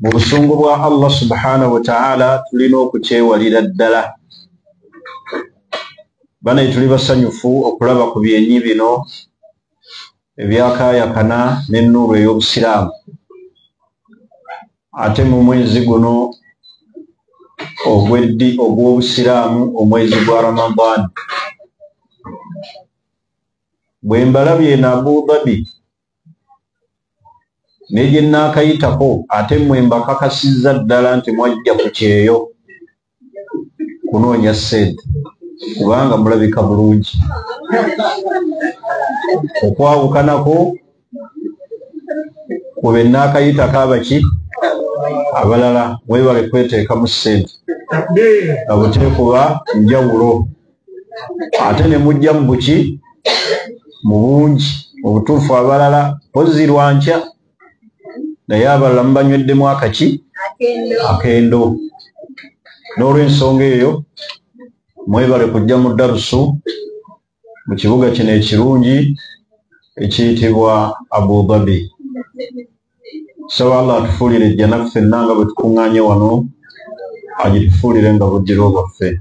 mu busungu bwa Allah subhanahu wa ta'ala tulina okukyewalira ddala. Bana tuli basanyufu okulaba ku byenyi bino ebyakaayakana n'ennuuru ey'obusiraamu. Ate mu mwezi guno ogw'obusiraamu, omwezi gwa Ramadan, bwe mbalabye na Abu Dhabi ne gye nnaakayitako, ate mmwe mbakakasizza ddala nti mwajja ku kyeyo kunoonya ssente, kubanga mulabika bulungi. Okwawukanako kube nnaakayitako abaki abalala mwebale kweteekamu ssente nga buteekuba njawulo, ate ne mujja mu buki mu bungi. Mu butuufu abalala pozzi lwankya, naye abalala mubanyweddemu akaki akendo. N'olw'ensonga eyo mwebale kujja mu darusu mu kibuga kino ekirungi ekiyitibwa Abu Dhabi. Saba Allah atufuulire ejja naffe nanga bwe tukuŋŋaanye wano, agitufuulire nga buddiro bwaffe.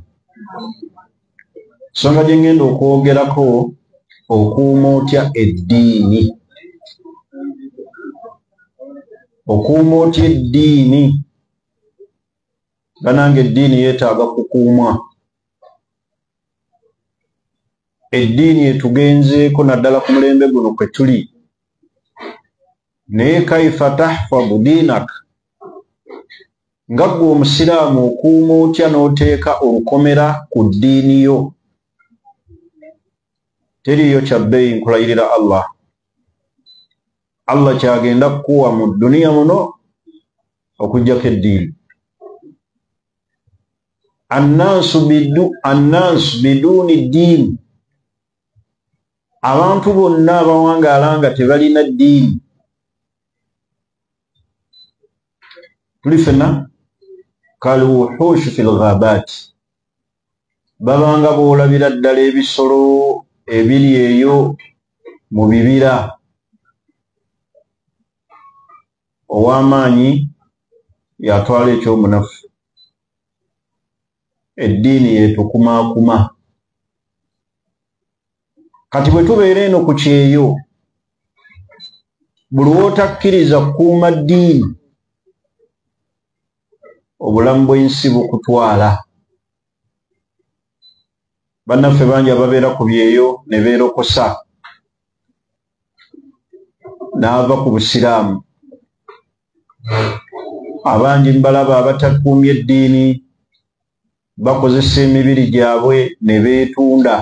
Nsonga gye ngenda okwogerako, okuuma otya eddiini. Okuuma otya eddiini. Banange eddiini yeetaaga kukuumwa. Eddiini etugenzeeko naddala ku mulembe guno kwe tuli. Naye kaifa tahfadhu diinak, nga ggwe omusiraamu okuuma otya n'oteeka olukomera ku ddiini yo. Teriyo kyabbeeyi, nkulayirira Allah. Allah kyagenda kukuwa mu duniya muno okuggyako eddiini. Annaasu biduuni ddiini, abantu bonna abawangaala nga tebalina ddiini. Tuli ffenna kaluwuhuushu fil ghabaati, babanga boolabira ddala ebisolo ebiri eyo mu bibira. Ow'amaanyi yatwala ekyomunafu. Eddiini yetukumaakuma. Kati bwe tubeera eno ku kyeyo, buli wootakkiriza kukuuma ddiini, obulamu bw'ensi bukutwala. Bannaffe bangi ababeera ku byeyo ne beerokosa n'ava ku busiraamu. Abangi mbalaba abatakuumye eddiini bakozesa emibiri gyabwe ne beetunda,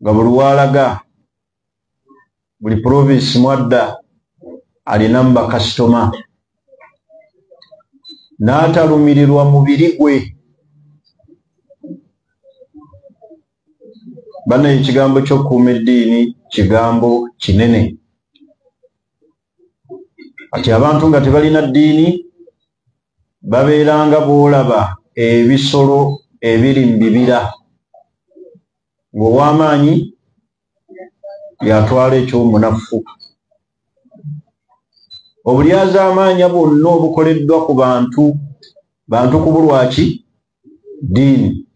nga buli walaga, buli provinsi mwadda alinamu bakasitoma, n'atalumirirwa mubiri gwe. Bana ekigambo ky'okukuuma eddiini kigambo kinene. Ati abantu nga tebalina ddiini babeeranga boolaba ebisolo ebiri mu bibira, ng'ow'amaanyi yatwala ekyomunafu. Obulyazaamaanya bwonna obukoleddwa ku bantu kubulwaki ddiini.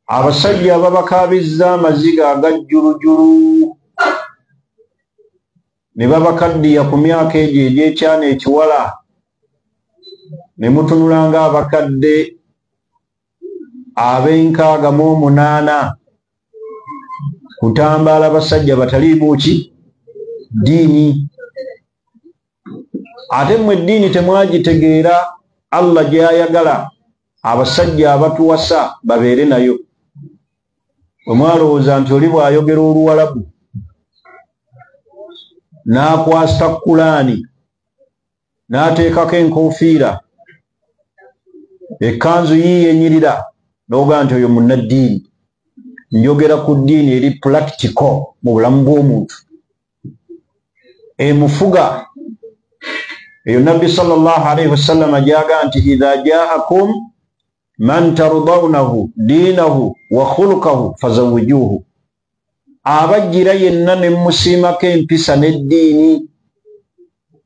Abasajja ababakaabizza amaziga agajjulujulu ne babakaddiya ku myaka egyo egy'ekyana ekiwala, ne mutunulanga abakadde ab'68 kutambaala abasajja bataliimu ki ddiini. Ate mmwe eddiini temwagitegeera Allah gy'ayagala abasajja abatuwasa babeere nayo. Bwe mwalowooza nti oli bw'ayogera Oluwalabu n'akwasta Kulaani n'ateekako enkoofiira, ekkanzu yiye enyirira, n'ogaa nti oyo munnaddiini. Njogera ku ddiini eri practical mu bulamu bw'omuntu, emufuga. Eyo Nabbi sallallahu alayhi wasallam gy'agaa nti idha jaakum man tardawnahu diinahu wa khulukahu fazawwijuhu. Abajjira yenna ne musiimako empisa n'eddiini,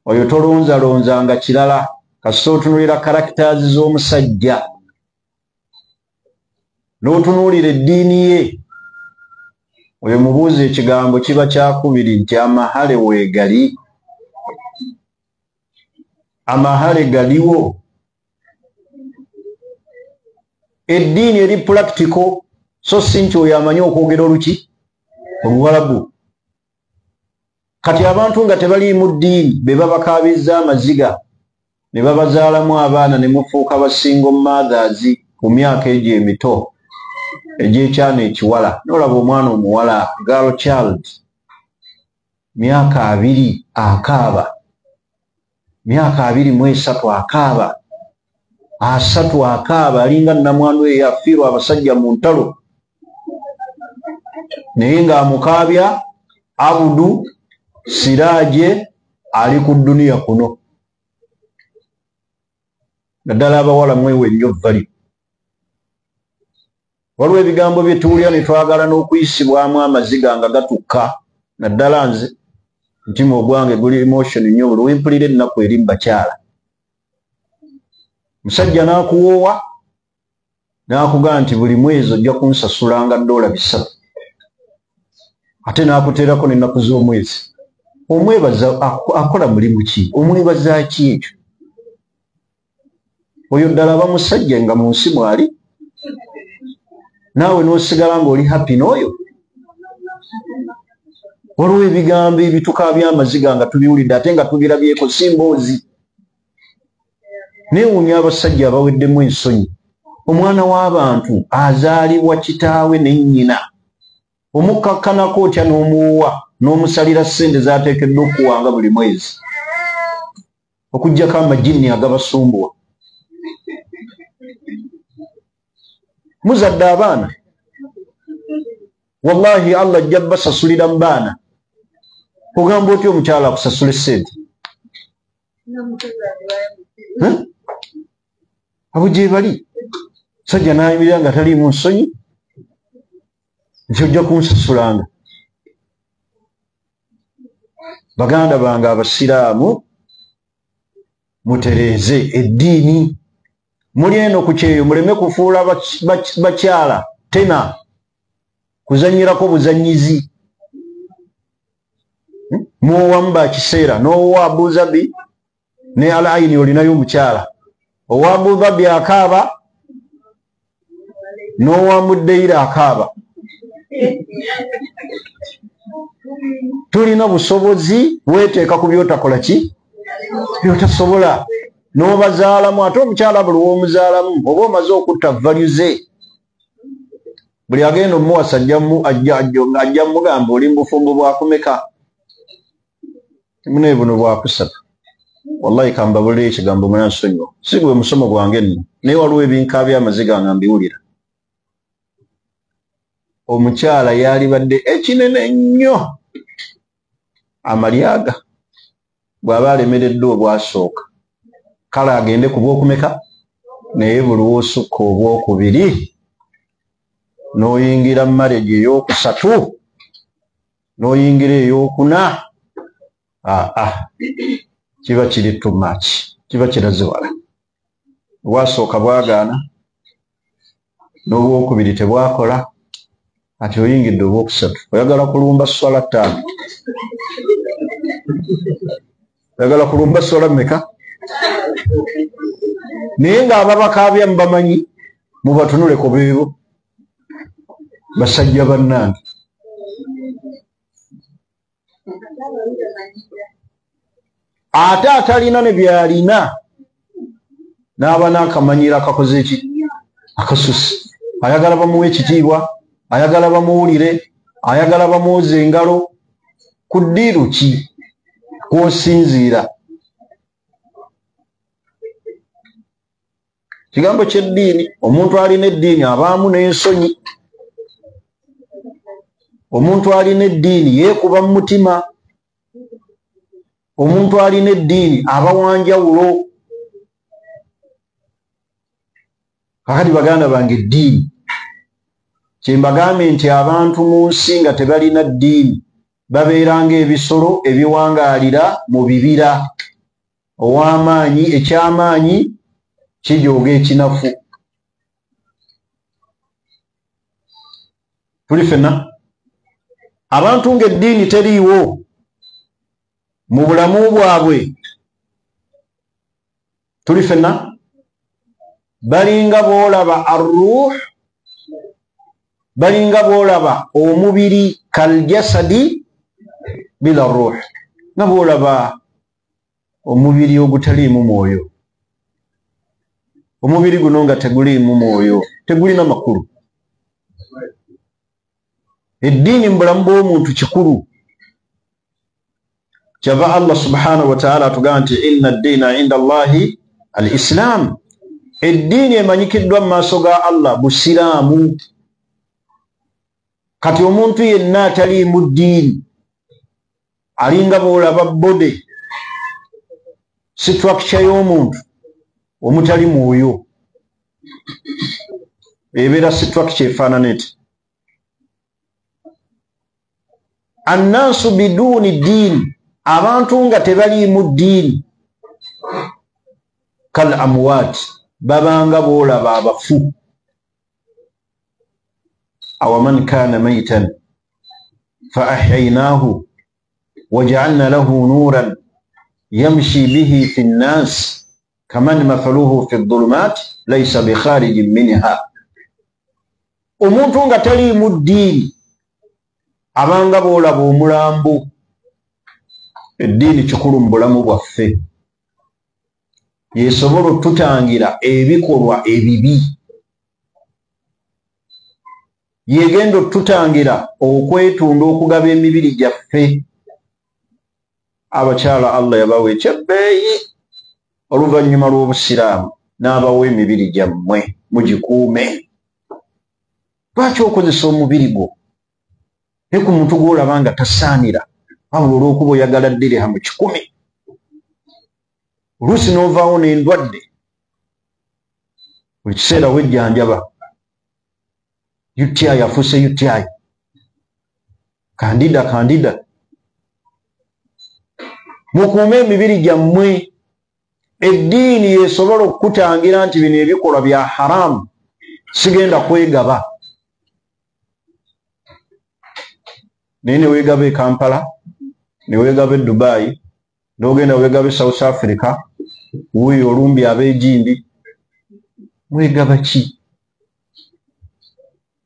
oyo tolonzalonzanga kirala kasita otunuulira characters z'omusajja n'otunuulira eddiini ye oyo mubuuza ekigambo kiba kyakubiri nti amahale weegali, amahale galiwo. Eddiini eri practical so si nti oyo amanyi okwogera oluki Oluwarabu. Kati abantu nga tebaliimu ddiini be babakaabizza amaziga ne babazaalamu abaana ne mufuuka basingle mothers ku myaka egyo emito egy'ekyana ekiwala. Nolaba omwana omuwala girl child myaka 2 akaaba, myaka 23 akaaba, 3 akaaba, alinga nnamwandu eyo afiirwa abasajja mu ntalo naye ng'amukaabya Abudu Siraaje ali ku dduniya kuno. Naddala abawala mwewe nnyo vali. Waliwo ebigambo bye tuwulira ne twagala n'okuyisibwamu amaziga nga gatukka. Naddala nze mutima ogwange guli emotion nnyo buli wempulira ennaku eri mu bakyala. Musajja n'akuwoowa n'akugamba nti buli mwezi ojja kunsasulanga $300 ate n'akuteerako n'ennaku z'omwezi. Omwebaza akola mulimu ki? Omwebaza ki ekyo? Oyo ddala aba musajja nga mu nsi mwali naawe n'osigala ng'oli happy n'oyo. Waliwo ebigambo ebituka by'amaziga nga tubiwulidde ate nga tubirabyeko si mboozi. Neewuunya abasajja abaweddemu ensonyi. Omwana w'abantu azaalibwa kitaawe ne nnyina, omukkakkanako otya n'omuwuwa n'omusalira ssente z'ateekeddwa okuwanga buli mwezi okuggyako amajinni agabasumbuwa. Muzadde abaana, wallahi Allah ajja basasulira mu baana. Ogamba otya omukyala akusasula essente? Abo gye bali. Sajja n'ayimirira nga taliimu nsonyi nti ojja kunsasulanga. Baganda bange abasiraamu mutereeze eddiini. Muli eno ku kyeyo muleme kufuula bakyala tena kuzanyirako buzanyizi. Muwamu ba kiseera n'owa Abu Dhabi ne Al Aini olinayo omukyala. Owa Abu Dhabi akaaba n'owa Mudeira akaaba. Tulina busobozi weeteeka ku byotakola ki? Byotasobola. N'obazaalamu ate omukyala buli w'omuzaalamu oba omaze okutta value ze. Buli agenda omuwasa ajja mugamba oli mbufumbo bwakumeka. Mune buno bwakusatu. Wallahi kambabulira ekigambo mwansonyiwa. Si gwe musomo gwange nno. Naye waliwo ebinkaabya amaziga nga mbiwulira. Omukyala yalibadde ekinene nnyo amalyaga bw'aba alemereddwa obwasooka kale agende ku bwokumeka, naye buli w'osukka obwokubiri n'oyingira mu marriage ey'okusatu n'oyingira ey'okuna, kiba kiri too much, kiba kiraze wala. Obwasooka bwagaana n'obwokubiri tebwakola, ati oyingidde obwokusatu. Oyagala kulumba swala 5. Oyagala kulumba swala mmeka? Naye ng'ababakaabya mubamanyi mubatunuleko beebo basajja bannange. Ate atalina ne byalina n'aba n'akamanyira akakoze eki? Akasusi. Ayagala bamuwe ekitiibwa, ayagala bamuwulire, ayagala bamwoze engalo. Ku ddiiru ki kw'osinziira? Kigambo ky'eddiini, omuntu alina eddiini abaamu n'ensonyi. Omuntu alina eddiini yeekuba mu mutima. Omuntu alina eddiini aba wanjawulo. Kakati baganda bange eddiini, kyembagambe nti abantu mu nsi nga tebalina ddiini babeera ng'ebisolo ebiwangaalira mu bibira. ow'amaanyi ekyamaanyi kijooga ekinafu. Tuli ffenna abantu ng'eddiini teriiwo mu bulamu bwabwe, tuli ffenna balinga boolaba arruh, balinga boolaba omubiri kaljasadi bila ruh, nga boolaba omubiri ogutaliimu mwoyo. Omubiri guno nga teguliimu mwoyo tegulina makulu. Eddiini mu bulamu bw'omuntu kikulu. Kyava Allah subhanahu wa ta'ala atugamba nti inna ad-diina inda Allahi al-Islam. Eddiini emanyikiddwa mu maaso ga Allah busiraamu. Kati omuntu yenna ataliimu ddiini alinga boolaba bode, structure y'omuntu omutali mwoyo, ebeera structure efaanana eti. Annaasu biduuni ddiini, abantu nga tebaliimu ddiini, kal amwaat, babanga boolaba abafu. Awaman kaana maytan fa ahyaynaahu waja'alna lahu nuuran yamshi bihi fi nnaas kaman mathaluhu fi dhulumaat laysa bikharijin minha. Omuntu nga taliimu ddiini abanga boolaba omulambo. Eddiini kikulu mu bulamu bwaffe, yesobola otutangira ebikolwa ebibi, yegenda otutangira okwetunda okugaba emibiri gyaffe. Abakyala Allah yabawa ekyebbeeyi oluvannyuma lw'obusiraamu, n'abawa emibiri gyammwe mugikuume. Lwaki okozesa omubiri gwo ne ku muntu gw'olaba nga tasaanira wabula olw'okuba oyagala dirhamu 10? Oluusi n'ovaawo n'endwadde, buli kiseera wejjanjaba. UTI afuuse UTI, kandida. Mukuume emibiri gyammwe. Eddiini yesobola okukutangira nti bino ebikolwa bya haramu, sigenda kwegaba. Naye ne weegaba e Kampala, ne weegaba e Dubai, n'ogenda weegaba e South Africa, wuuyo olumbi ab'egimbi. Mwegaba ki?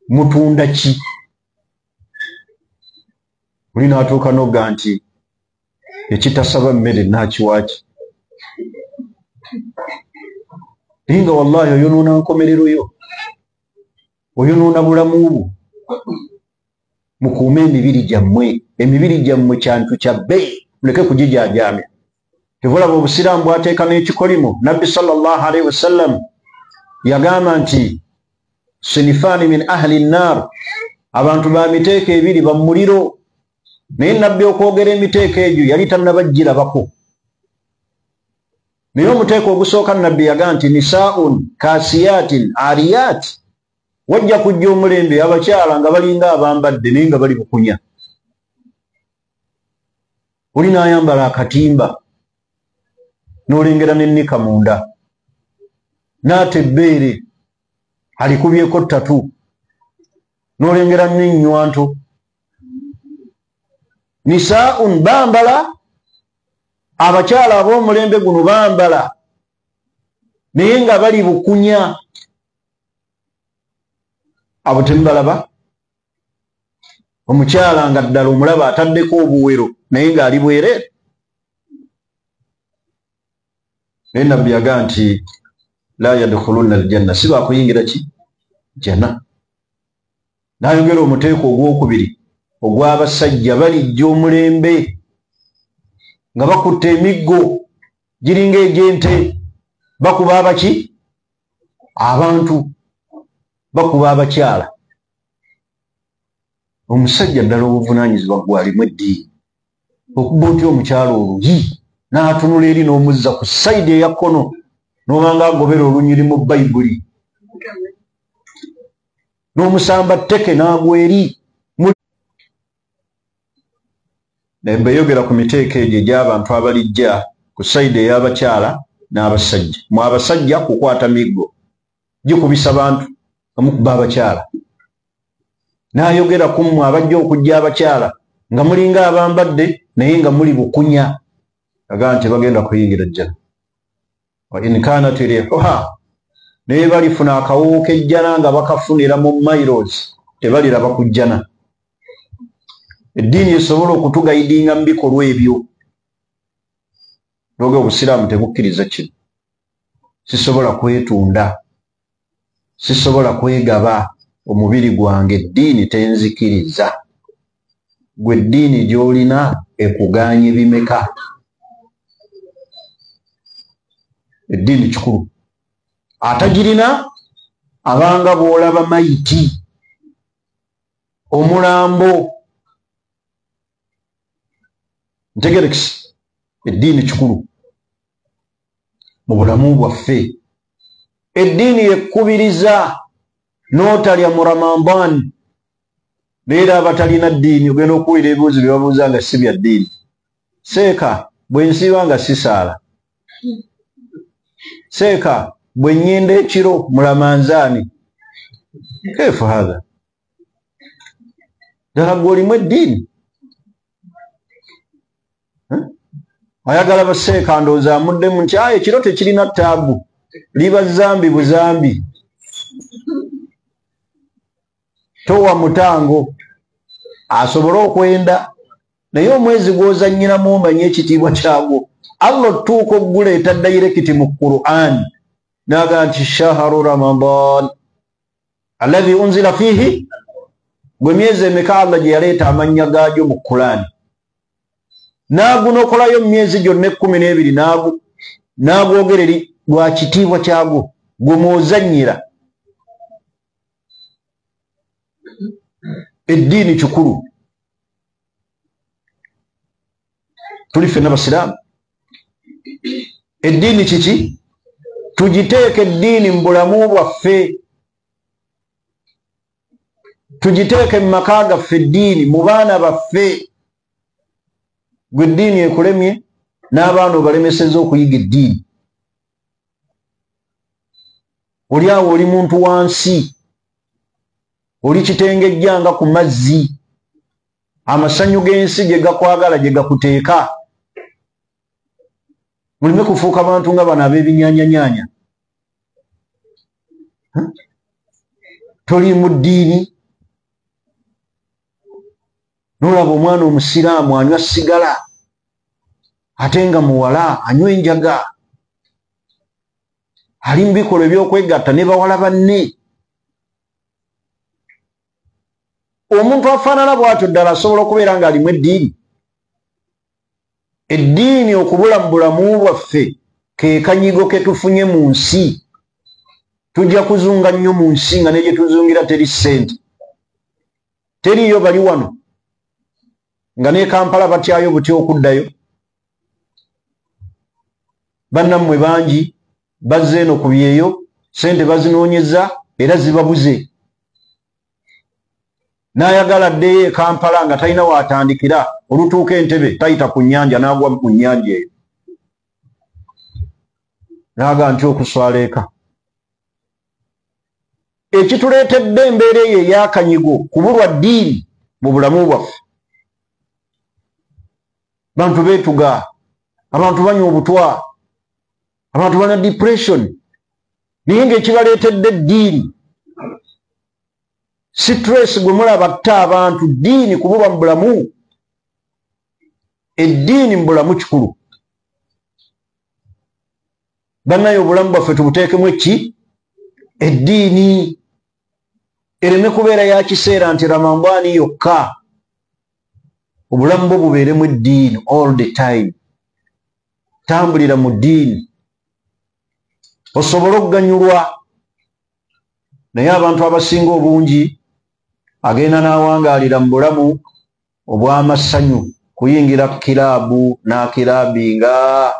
Mutunda ki? Oli n'atuuka n'ogga nti ekitasaba mmere naakiwaaki. Naye nga wallahi oyonoona nkomerero yo, oyonoona bulamu bwo. Mukuume emibiri gyammwe. Emibiri gyammwe kyantu kya bbeeyi, muleke kugijaajamya. Tevolaba obusiraamu bwateeka n'ekikolimo. Nabbi sallallahu alaihi wasallam yagamba nti sinifaani min ahli nnaar, abantu ba miteeko ebiri ba muliro. Naye nabbi okwogera emiteeko egyo yali tannabagirabako. Naye omuteeko ogusooka nabbi yagamba nti nisaa'un kaasiyaatin aariyaat, wajja kujja omulembe abakyala nga balinga abambadde naye nga bali bukunya. Oli n'ayambala akatimba n'olengera n'ennika munda, n'ate ebbeere alikubyeko ttatu, n'olengera n'ennywanto. Nisaa'un bambala, abakyala ab'omulembe guno bambala naye nga bali bukunya. Abo temubalaba? Omukyala nga ddala omulaba ataddeko obuwero naye ng'ali bwereere. Naye nabbi yagamba nti la yadkhulunna aljanna, si baakuyingira ki? Jana. N'ayongera omuteeko ogwokubiri ogw'abasajja balijja omulembe nga bakutte emiggo giringa egy'ente, bakuba abaki? Abantu, bakuba abakyala. Omusajja ddala obuvunaanyizibwa gwalimu eddiini, okuba otya omukyala oluyi n'atunula eri n'omuzza ku sayidi eya kkono n'obanga agobera olunyiri mu Bayibuli, n'omusamba tteke n'agwa eri. Naye beyogera ku miteeko egyo egy'abantu abalijja ku side y'abakyala n'abasajja. Mu abasajja kukwata miggo gikubisa bantu amukuba abakyala, n'ayogera ku mmwe abajja okujja abakyala nga mulinga abambadde naye nga muli bukunya, agamba nti bagenda kuyingira jjana. Wa in kanat rihuha, naye balifuna akawoowo k'ejjana nga bakafunira mu miles, tebaliraba ku jjana. Eddiini esobola okutugayidinga mu bikolwa ebyo. Looga obusiraamu tebukkiriza kino. Sisobola kwetunda, sisobola kwegaba omubiri gwange, eddiini tenzikiriza. Gwe eddiini gy'olina ekugaanye bimeka? Eddiini kikulu. Atagirina abanga bw'olaba mayiti, omulambo. Ntegerekisi, eddiini kikulu mu bulamu bwaffe. Eddiini yekkubiriza n'otalya mu Ramadan. Leero abatalina ddiini ogenda okuwulira ebibuuzo bye babuuza nga si bya ddiini. Seeka bwe nsiiba nga sisaala, seeka bwe nnyenda ekiro mu Ramanzaani. Kaifu hadha? Ddala gwe olimu eddiini? Ayagala baseeka ndowooza amuddemu nti ekiro tekirina ttaabu, liba zambi buzambi. Towa mutango asobole okwenda, naye omwezi gw'ozannyiramu omanye ekitiibwa kyagwo. Allah otuuka okuguleeta dayirekiti mu Qur'an n'agamba nti shahru Ramadan alladhi unzila fihi, gwe myezi emeka Allah gye yaleeta amannya gaagyo mu Qur'an. N'agunokolayo mu myezi gyonna 12 n'agwogera eri lwa kitiibwa kyagwo, gwe mw'ozannyira. Eddiini kikulu. Tuli ffenna basiraamu. Eddiini kiki? Tugiteeke eddiini mu bulamu bwaffe, tugiteeke mu maka gaffe eddiini, mu baana baffe. Gwe eddiini ekulemye n'abaana obalemeseza okuyiga eddiini. Oli awo oli muntu wansi, oli kitengejja nga ku mazzi, amasanyu g'ensi gye gakwagala gye gakuteeka. Mulime kufuuka bantu nga bano ab'ebinyaanyanyaanya. Toli mu ddiini, n'olaba omwana omusiraamu anywa sigala ate nga muwala anywa enjaga, ali mu bikolwa eby'okwegatta ne bawala banne. Omuntu afaanana bw'atyo ddala asobola okubeera ng'alimu eddiini? Eddiini okubula mu bulamu bwaffe ke kanyigo ke tufunye mu nsi. Tujja kuzunga nnyo mu nsi nga ne gye tuzungira teri ssente. Teriyo bali wano nga ne Kampala batyayo buti okuddayo. Bannammwe bangi bazze eno ku byeyo, ssente bazinoonyeza era zibabuze. N'ayagala addeyo e Kampala nga talina waatandikira, olutuuka Entebbe tayita ku nnyanja n'agwa mu nnyanja eyo. N'aga nti okuswala eka. Ekituleetedde embeera eyo ey'akanyigo kubulwa ddiini mu bulamu bwaffe. Bantu beetuga, abantu banywa obutwa, abantu bana depression, naye ng'ekibaleetedde ddiini. Stress gwe mulaba atta abantu, ddiini kubulwa mu bulamu. Eddiini mu bulamu kikulu. Bannaye obulamu bwaffe tubuteekemu eki? Eddiini. Ereme kubeera ya kiseera nti Ramadani yokka. Obulamu bwo bubeeremu eddiini all the time. Tambulira mu ddiini osobole okuganyulwa. Naye abantu abasinga obungi agenda n'awangaalira mu bulamu obw'amasanyu, kuyingira kiraabu n'akiraabinga,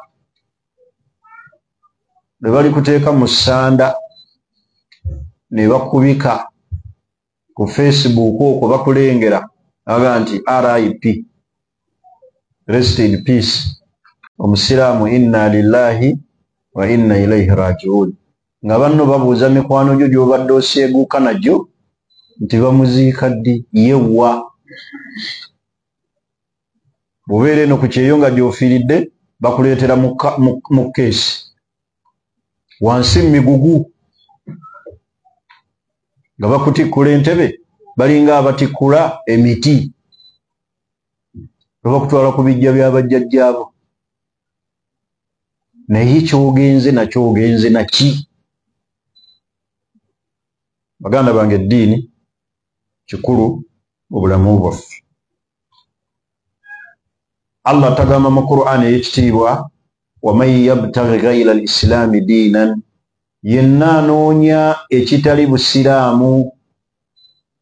ne bali kuteeka mu ssanda ne bakubika ku Facebook okwo bakulengera aga nti RIP, rest in peace. omusiraamu inna lillahi wa inna ilaihi rajiun. Nga banno babuuza mikwano gyo gy'obadde oseeguuka nagyo nti bamuziika ddi yewa. Bw'obeera eno ku kyeyo nga gy'ofiiridde bakuleetera mu keesi wansi migugu nga bakutikkula entebe balinga abatikkula emiti bakutwala ku bijja by'abajjajjaabo. Naye kyogenze nakyo ogenze naki? Baganda bange, eddiini kikulu mu bulamu bwaffe. Allah tagamba mu Qur'an ey'ekitiibwa waman yabtaghi ghayra al-islaami diinan, yenna anoonya ekitali busiraamu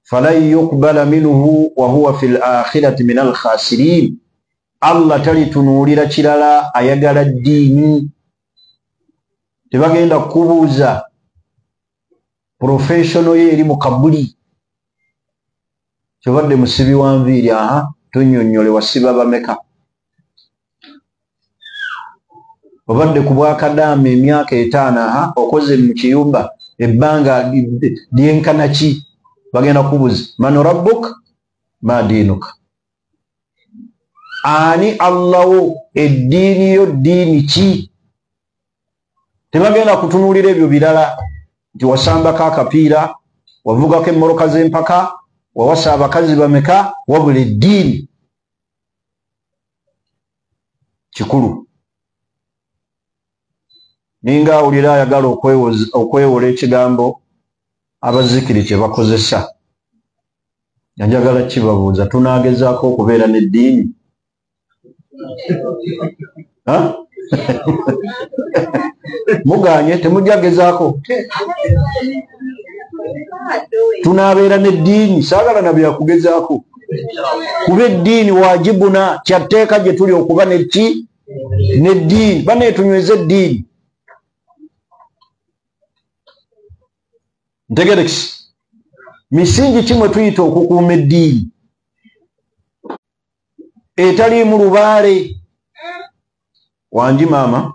falan yuqbala minhu wa huwa fil akhirati min al-khasiriin. Allah talitunuulira kirala, ayagala ddiini. Tebagenda kubuuza professional ye eri mu kabuli kyobadde musibi wa nviiri, tunnyonnyole wasiba bameka? Obadde ku bwakadaama emyaka 5, okoze mu kiyumba ebbanga lyenkana ki? Bagenda kubuuza man rabbuk ma diinuka, ani Allah wo, eddiini yo ddiini ki? Tebagenda kutunuulira ebyo birala nti wasambako akapiira, wavugako emmoroka z'empaka, wawasa abakazi bameka, wabula eddiini kikulu. Ninga awulira ayagala okwewola ekigambo abazikiri kye bakozesa, njagala kibabuuza, tunaagezaako okubeera n'eddiini? Muganye temujja gezaako? Tunaabeera n'eddiini? Saagala na byakugezaako, kuba eddiini waajibuna, kyatteeka gye tuli okuba neki n'eddiini. Baneetunyweza eddiini. Ntegerekisi misingi kimwe tuyita okukuuma eddiini etaliimu lubaale. Wangi maama,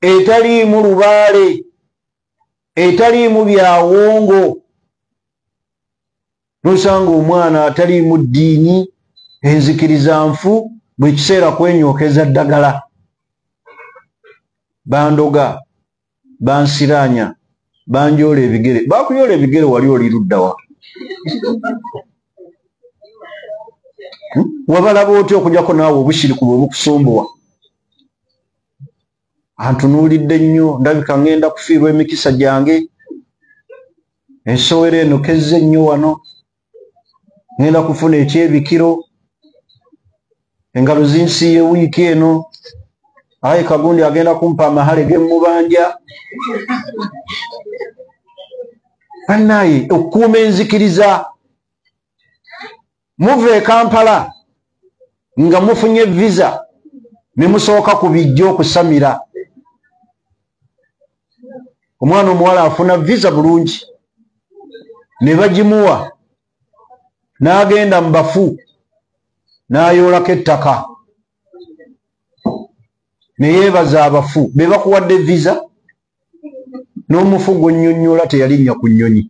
etaliimu lubaale, etaliimu byawongo. Nosanga omwana ataliimu ddiini, enzikiriza nfu, buli kiseera kwenyookeza ddagala. Bandoga, bansiraanya, banjoola ebigere. Bakuyoola ebigere wali oli luddawa? Wabalaba otya okujjako naawe obushiriku bwe bukusumbuwa? Antunuulidde nnyo, ndabika ngenda kufiirwa emikisa gyange. Ensowera eno kezze nnyo wano, ngenda kufuna ekyebikiro, engalo zinsiiye wiiki eno. Ayi Kagundi agenda kumpa amahale g'emmubanja. Bannaye okukuuma enzikiriza. Muve e Kampala nga mufunye visa ne musooka ku bijja okusamira. Omwana omuwala afuna visa bulungi, ne bagimuwa, n'agenda mu bafu n'ayoolako ettaka, ne yeebaza abafu be bakuwadde visa, n'omufu gw'onnyonnyola teyalinnya ku nnyonyi.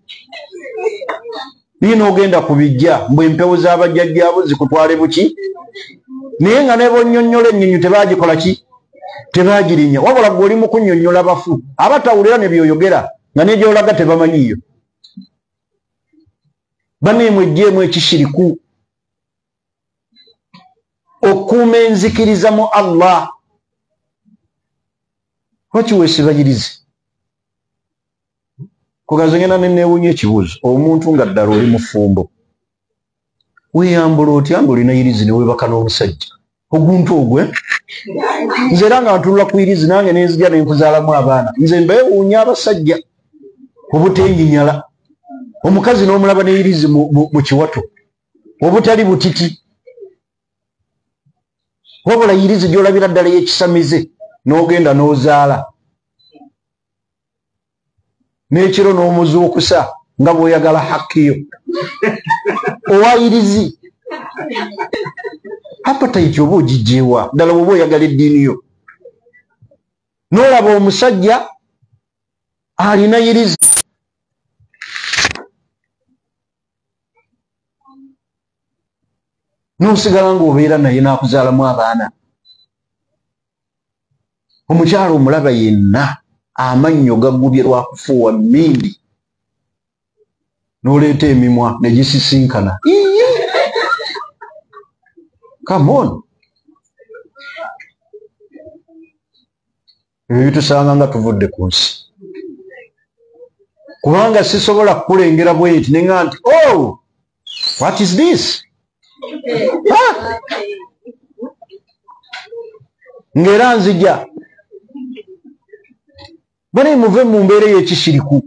Bino ogenda kubijja mbwe empewo z'abajjajjaabo zikutwale buki? Naye nga ne bonnyonnyola ennyonyi tebaagikola ki? Tebaagirinya. Wabula gwe oli mu kunnyonnyola bafu, abatawulira ne byoyogera nga n'egyolaga tebamanyiyo. Banneemwe ejjeemu ekishiriku, okuuma enzikiriza mu Allah. Lwaki weesibayirize? Kugazo ngenda neneewunya ekibuuzo. Omuntu nga ddala oli mufumbo, weeyambula otya ng'olina irizi ne weebaka n'omusajja? Oguntu ogwe nze era nga ntunula ku irizi nange nenzija ne nkuzaalamu abaana, nze mbeewuunya abasajja obutenyinyala. Omukazi n'omulaba n'irizi mu kiwato obutali butiti, wabula irizi gy'olabira ddala y'ekisamize, n'ogenda n'ozaala. N'ekiro n'omuzuukusa nga bw'oyagala hakkiyo. Owa irizi appetite oba ogijjeewa ddala oba oyagala eddiini yo n'olaba omusajja alina yiriza n'osigala ng'obeera naye n'akuzaalamu abaana. Omukyalo omulaba yenna amannyo gaggubye lwa kufuuwa mmindi n'oleeta emimwa ne gisisinkana. Come on. Ebyo bitusanga nga tuvudde ku nsi. Kubanga sisobola kukulengera bweti nenga nti oh what is this? Ngera nzija bane muve mu mbeera y'ekishiriku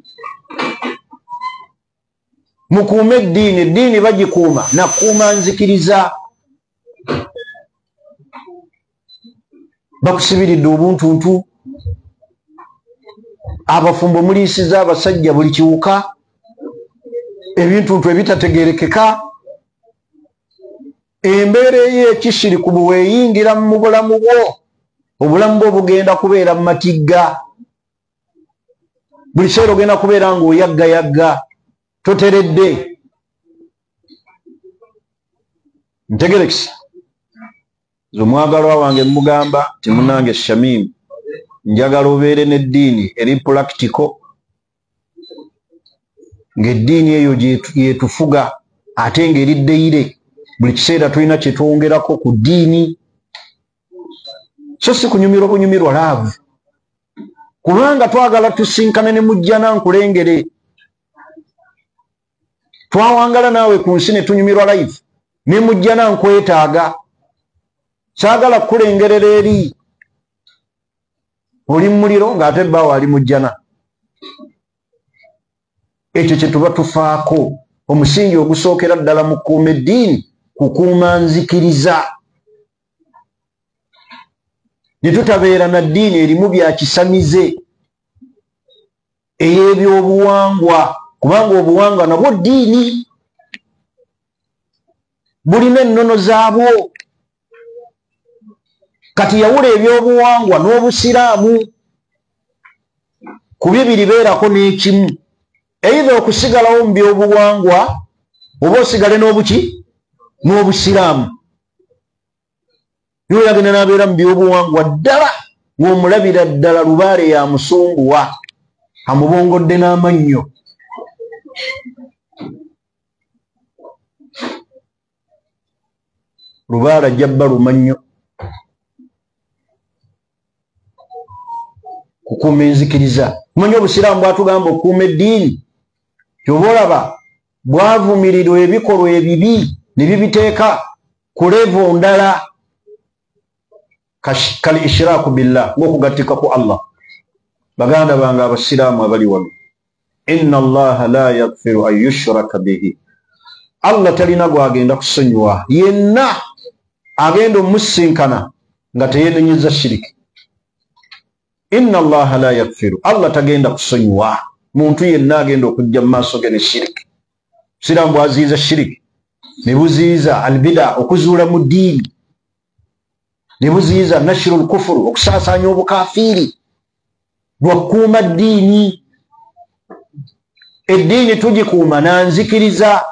mukuume eddiini bagikuuma nakuuma nzikiriza. Bakusibiridde obuntuntu abafumbo muliisiza abasajja buli kiwuka ebintuntu ebitategerekeka. Embeera ey'ekishiriku bwe weeyingira mu bulamu bwo obulamu bwo bugenda kubeera mu matigga. Buli kiseera ogenda kubeera ng'oyaggayagga toteredde. Ntegerekisa omwagalwa wange mugamba ti munange Shamim njagala obeere n'eddiini eri practical ng'eddiini eyo yetufuga ate ng'eriddeire buli kiseera tulina kye twongerako ku ddiini so si kunyumirwa bunyumirwa laavu kubanga twagala tusinkane ne mujjana nkulengere twawangala naawe ku nsi ne tunyumirwa live ne mujjana nkwetaaga kyagala kukulengerera eri oli mu muliro ng'ate bbaawo ali mujjana. Ekyo kye tuba tufaako. Omusingi ogusookera ddala mu kukuuma eddiini kukuuma nzikiriza. Ne tutabeera na ddiini erimu bya kisamize ey'ebyobuwangwa kubanga obuwangwa nabwo ddiini bulina ennono zaabwo. Kati yawula ebyobuwangwa n'obusiraamu ku bibiri beerako n'ekimu either okusigalawo mu byobuwangwa oba osigale n'obuki n'obusiraamu. Yo yagenda n'abeera mu byobuwangwa ddala ng'omulabira ddala lubaale ya musumbuwa amubongodde n'amannyo. Lubaale ajja bba lumannyo. Kukuuma enzikiriza. Mmanyi obusiraamu bwatugamba okukuuma eddiini kyoba olaba bwavumirirwa ebikolwa ebibi ne bibiteeka ku levo ndala kal ishraaku billah ng'okugattika ku Allah. Baganda bange abasiraamu abali wano inna allaha la yaghfiru an yushraka bihi. Allah talina gwagenda kusonyiwa yenna agenda omusinkana nga teyenenyeza shiriki. Inna allaha la yaghfiru. Allah tagenda kusonyiwa muntu yenna agenda okujja mu maaso ge ne shiriki. Siraamu bwaziyiza shiriki ne buziyiza albida okuzuula mu ddiini ne buziyiza nashirul kufuru okusaasaanya obukafiiri lwakuuma ddiini. Eddiini tugikuuma na nzikiriza.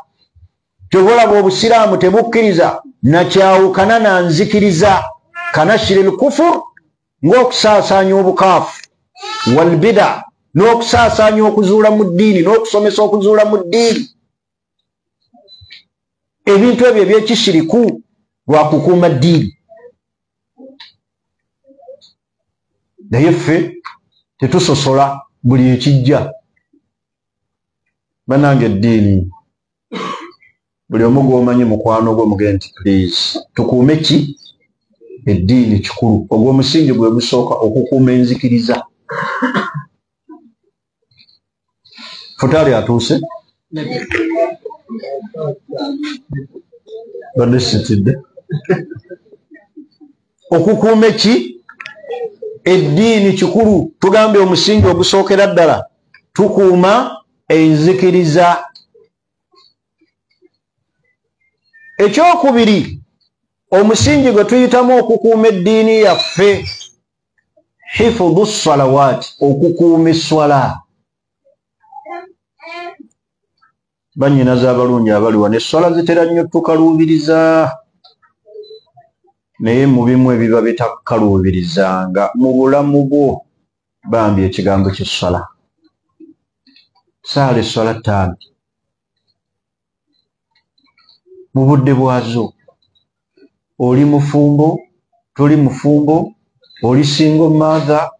Kyoba olaba obusiraamu tebukkiriza nakyawukana na nzikiriza kanashiril kufuru ng'okusaasaanya obukaafu walbida n'okusaasaanya okuzuula mu ddiini n'okusomesa okuzuula mu ddiini. Ebintu ebyo eby'ekishiriku lwa kukuuma ddiini. Naye ffe tetusosola buli ekijja. Bannange eddiini buli omu gw'omanyi mukwano gwo muge nti please tukuume ki eddiini kikulu. Ogwo omusingi gwe gusooka okukuuma enzikiriza. Futaali atuuse badde sitidde. Okukuuma ki eddiini kikulu. Tugambye omusingi ogusookera ddala tukuuma enzikiriza. Ekyokubiri omusingi gwe tuyitamu okukuuma eddiini yaffe hifudhu salawat, okukuuma esswala. Bannyinaze abalungi abali wano, esswala zitera nnyo tukaluubiriza, naye mu bimu ebiba bitakaluubirizanga mu bulamu bwo. Bambi ekigambo ky'esswala, saala esswala 5 mu budde bwazo. Oli mufumbo, tuli mufumbo, oli single mother,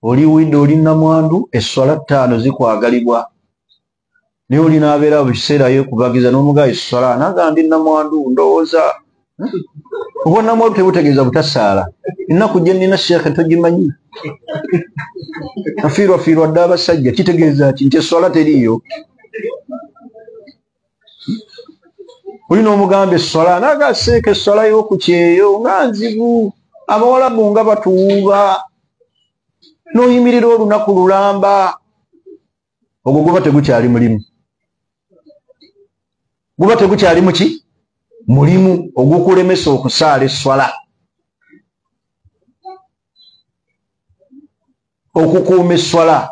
oli widow, oli namwandu, esswala 5 zikwagalibwa. Naye oli n'abeera buli kiseera yeekubagiza n'omugaa esswala, naga ndi namwandu, ndowooza obwa namwandu tebutegeeza butasaala. Ennaku gye nnina sheekhe togimanyi. Afiirwafiirwa dde abasajja, kitegeeza ki? Nti esswala teriiyo. Oli n'omugamba esswala, naga seeka esswala y'oku kyeyo nga nzibu, abawalabu nga batuwuuba, n'oyimirira olunaku lulamba. Ogwo guba tegukyali mulimu, guba tegukyali muki? Mulimu ogukulemesa okusaala esswala. Okukuuma esswala,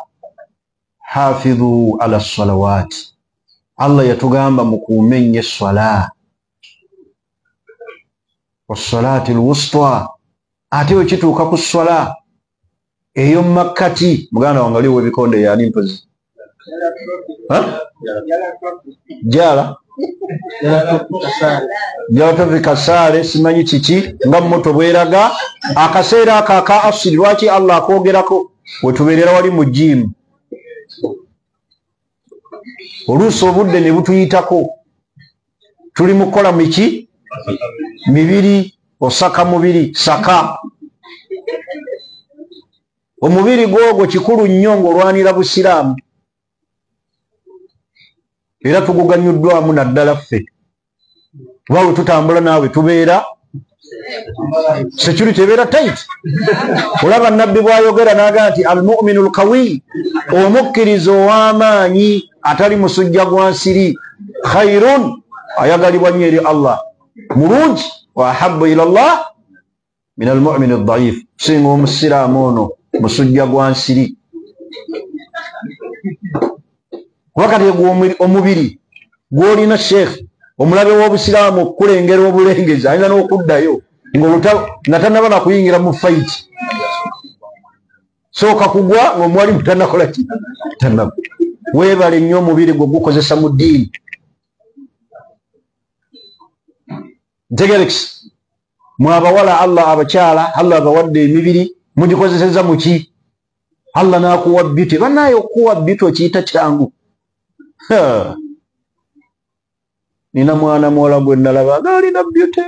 hafidhu ala salawati. Allah yatugamba mukuume nnyo esswala. Wassalati alwusta, ate we kituuka ku sswala eyo makkati. Muganda wange aliwo ebikonde yani mpozi jala Jala kasaale simanyi kiki nga moto bweraga akaseera aka asiri. Lwaki Allah akoogerako? Wetubeerera wali mu jimu, oluusi obudde ne butuyitako, tuli mu kukola miki mibiri, osaka mubiri saka. Omubiri gwogwo kikulu nnyo ng'olwanira busiraamu, era tuguganyuddwamu naddala ffe. Kuba tutambula naawe tubeera security ebeera tight. Olaba nabbi bw'ayogera n'agaa nti almuminu lkawi, omukkiriza ow'amaanyi atali musujja gwa nsiri, khairun, ayagalibwa nnyo eri Allah, mulungi, wa ahabbu ila Allah min almumini aldayif, singa omusiraamu ono musujja gwa nsiri. Kuba kati omubiri gw'olina sheekh omulabe w'obusiraamu okukulengera obulengezi ayinza n'okuddayo nga tannaba nakuyingira mu fayiti. Sooka kugwa ng'omuwalimu tannakola ki? Tannaba. Weebale nnyo omubiri gwe gukozesa mu ddiini. Ntegerekisi, mwe abawala Allah abakyala Allah abawadde emibiri mugikozeseza mu ki? Allah n'akuwa beauty. Bannaaye okuwa beauty okiyita kyangu. Nina mwana muwala gwe nalaba nga alina beauty,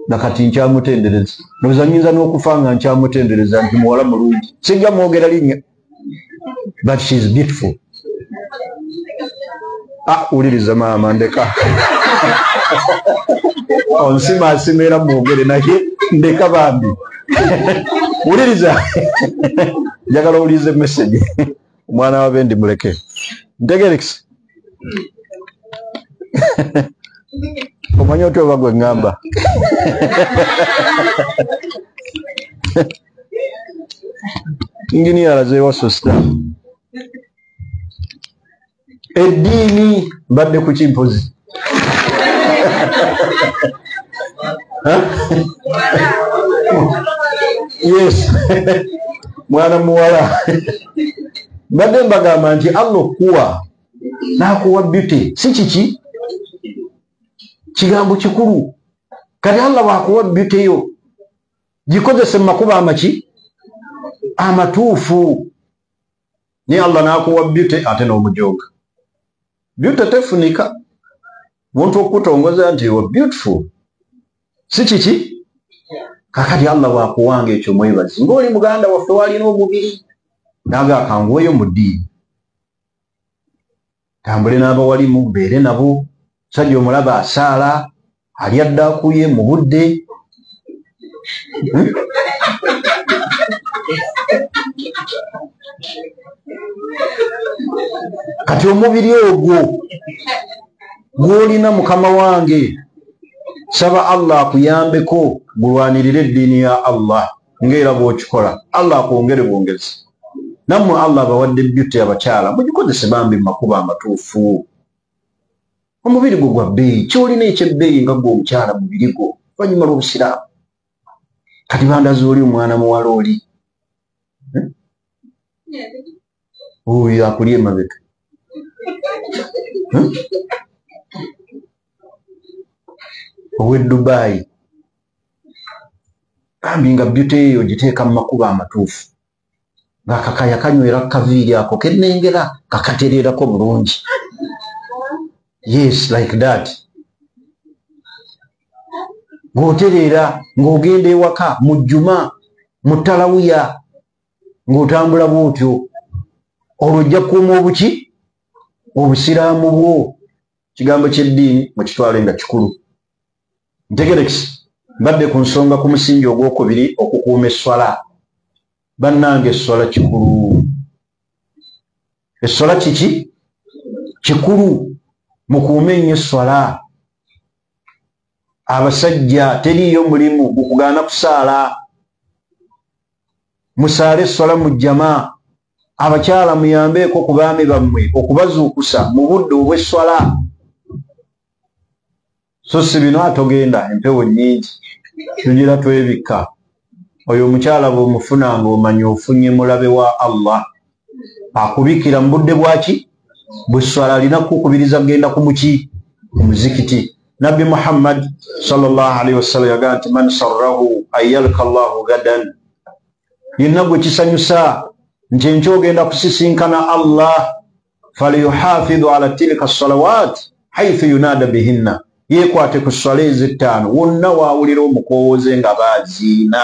nakati nkyamutendereza. Ndowooza nnyinza n'okufa nga nkyamutendereza nti muwala mulungi. Sijja mwogera linnya, but she is beautiful. Wuliriza maama, ndeka onsimaasima era mwogere naye ndeka bambi. Wuliriza, njagala owulirize message. Omwana wa bendi muleke. Ntegerekisi. Omanyi otyo oba gwe ngamba. Ingini alaze waso sita. Eddiini mbadde ku kimpozi. Yes. Mwana muwala. Mbadde mbagamba nti Allah okuwa n'akuwa beauty si kiki? Kigambo kikulu. Kati Allah bw'akuwa beauty yo gikozese mu makubo amaki? Amatuufu. Ni Allah n'akuwa beauty ate n'omujoga. Beauty tefunika. Muntu okutongoza nti you are beautiful. Si kiki? Kakati Allah bw'akuwanga ekyo mwebazi. Ng'oli muganda waffe walina omubiri naga akanguweyo mu ddiini. Tambule n'abawalimu mbeere nabo. Sajja omulaba asaala, ali adda akuye mu budde. Kati omubiri ogwo gw'olina mukama wange saba Allah akuyambeko bulwanirire eddiini ya Allah ng'era bw'okikola. Allah akwongere bwongezi. Nammwe Allah bawadde beauty abakyala mugikozese bambi mu makubo amatuufu. Omubiri gwo gwa bbeeyi, kyolina ekyebbeeyi nga gwe omukyala mubiri gwo oluvannyuma lw'obusiraamu. Kati bandazi oli omwana muwala oli oyo akulya emabega. Ow'e Dubai bambi nga beauty eyo giteeka mu makubo amatuufu ng'akakaya kanywera kaviiri ako kennengera kakatereerako bulungi. Yes, like that. Ng'otereera ng'ogenda ewaka mu jjuma mu talawiya ng'otambula bw'otyo. Olwo ojja kukuuma obuki? Obusiraamu bwo. Kigambo ky'eddiini mukitwale nga kikulu. Ntegerekisi mbadde ku nsonga ku musingi ogwokubiri okukuuma esswala. Bannange esswala kikulu. Esswala kiki? Kikulu. Mukuume nnyo esswala. Abasajja teriiyo mulimu gukugaana kusaala. Musaale esswala mu jjama. Abakyala muyambeeko ku baami bammwe okubazuukusa mu budde obw'esswala. So si bino atogenda empewo nnyingi tugira twebikka. Oyo omukyala bw'omufuna ng'omanya ofunye mulabe wa Allah akubikira mu budde bwaki? Bw'esswala alina kukubiriza genda ku muki? Ku muzikiti. Nabbi Muhammad sallallahu alaihi wasallam yagamba nti man sarrahu ayyalka Allahu gadan, yenna gwe kisanyusa nti enkya ogenda kusisinkana Allah falyuhafidhu ala tilka salawat haythu yunada bihinna, yeekwate ku sswala ez'ettaano wonna waawulira omukowooze nga baaziina.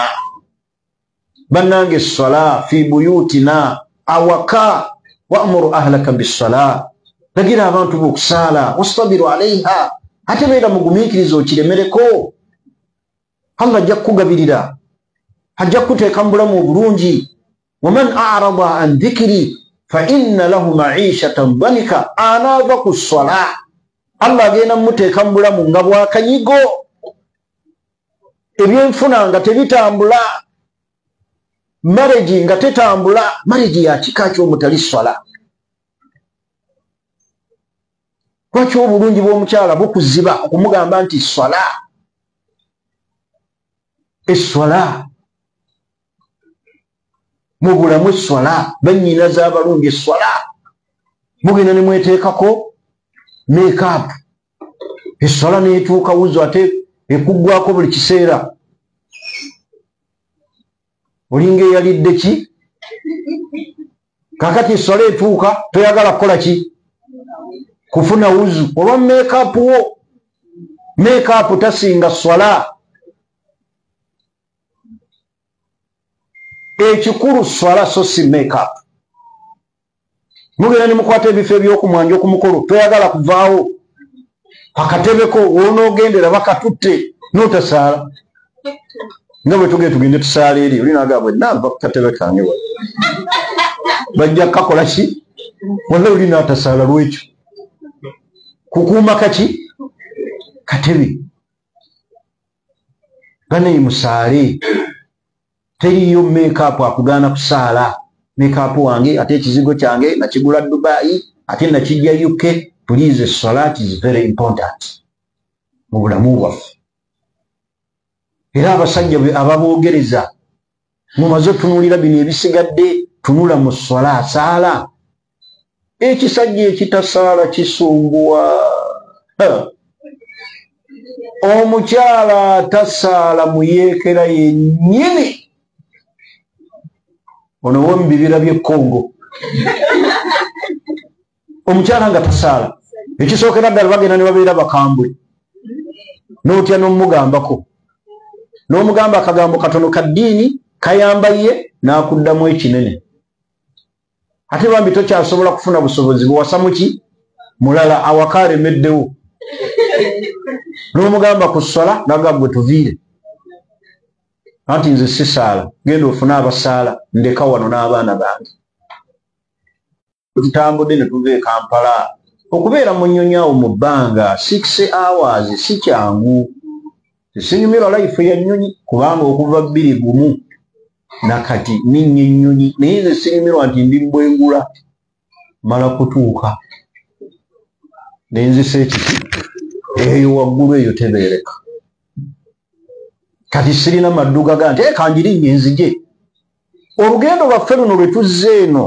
Bannange esswala fi buyutina awaka wa'muru ahlaka bissala, lagira abantu b'okusaala wastabiru alaiha, ate beera mugumiikiriza okiremereko. Allah ajja kukugabirira, ajja kukuteeka mu bulamu obulungi. Waman a'rada an dhikri fa inna lahu ma'ishatan dhanika, anaava ku sswala Allah agenda mmuteeka mu bulamu nga bwakanyigo, ebyenfuna nga tebitambula, marriage nga tetambula. Marriage ya kika ky'omutali sswala. Lwaki obulungi bw'omukyala bukuziba okumugamba nti sswala? Esswala mu bulamu, esswala bannyinaza abalungi, esswala mugenda ne mweteekako make-up, esswala neetuuka wuzo ate ekuggwako buli kiseera. Olinga eyalidde ki? Kakati esswala etuuka toyagala kukola ki? Kufuna wuzu olwa make-up wo. Make-up tasinga sswala. Ekikulu sswala so si make-up. Mugenda ne mukwata ebifo ebyokumwanja okumukolo toyagala kuvaawo akatebeko wonoogendera bakatutte n'otasaala. Nga bwe tugende tusaala eri oli naagamba bwe nava ku katebe kange wa bajja kakola ki? Walla oli n'atasaala lwekyo kukuuma kaki? Katebe. Banaye musaale, teriyo make-up akugaana kusaala. Make-up wange ate ekizigo kyange nakigula Dubai ate nakijja UK. Please, salat is very important mu bulamu bwaffe. Era abasajja ababoogereza mumaze otunuulira bino ebisigadde, tunula mu swala asaala. Ekisajja ekitasaala kisumbuwa. Omukyala tasaala mu yeekera yennyini. Ono wo mu bibira by'e Congo. Omukyala nga tasaala. Ekisookera ddala bagenda ne babeera bakambwe. N'otya n'omugambako. N'omugamba akagambo katono ka ddiini kayamba ye n'akuddamu ekinene. Ate bambi tokyasobola kufuna busobozi buwasa muki? Mulala awaka alemeddewo. N'omugamba ku sswala n'agamba gwe tuviire. Anti nze sisaala, genda ofune abasaala, ndeka wano n'abaana bange. Tutambudde ne tuva e Kampala. Okubeera mu nnyonyi awo mu bbanga 6 hours si kyangu. sinyumirwa life ya nnyonyi kubanga okuva 21 nakati ninnya ennyonyi naye nze sinyumirwa nti ndi mbwengula mala kutuuka nenzisa ekiti eyo waggulu eyo tebeereka kati sirina madduga ga nti kanjirinnye nzije olugendo lwaffe luno lwe tuzze eno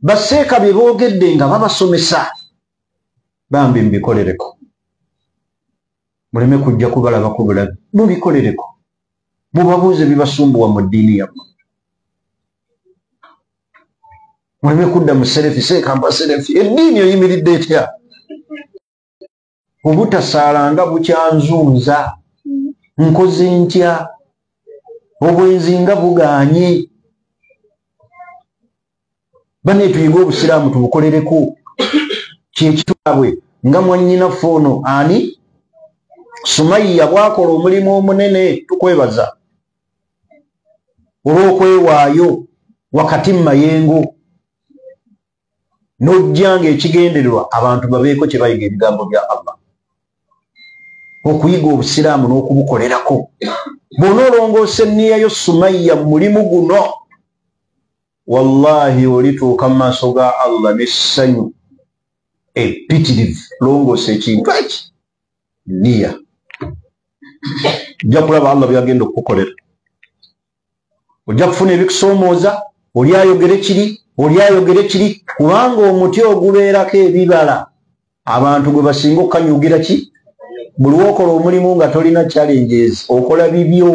baseeka bye boogedde nga babasomesa bambi mbikolereko muleme kujja kubalabako bulabi mubikolereko mubabuuze bibasumbuwa mu ddiini yammwe muleme kudda mu serefi seekamba serefi eddiini oyimiridde etya obutasaalanga bukyanzunza nkoze ntya obwenzi nga bugaanye bane tuyiga obusiraamu tubukolereko kyekitwabwe nga mwannyinaffe ono ani Sumayya bwakola omulimu omunene tukwebaza olw'okwewaayo wakati mu mayengo n'ojjanga ekigendererwa abantu babeeko kye bayiga ebigambo bya Allah okuyiga obusiraamu n'okubukolerako bw'ona olongoosa enniya yo Sumayya mu mulimu guno wallahi olituuka mu maaso ga Allah n'essanyu epitirivu longoosa ekintu eki nniya ojja kulaba Allah byagenda okukukolera ojja kufuna ebikusoomooza oli ayogere kiri kubanga omuti ogubeerako ebibala abantu gwe basinga okukanyugira ki buli wokola omulimu nga tolina challenges okola bibyo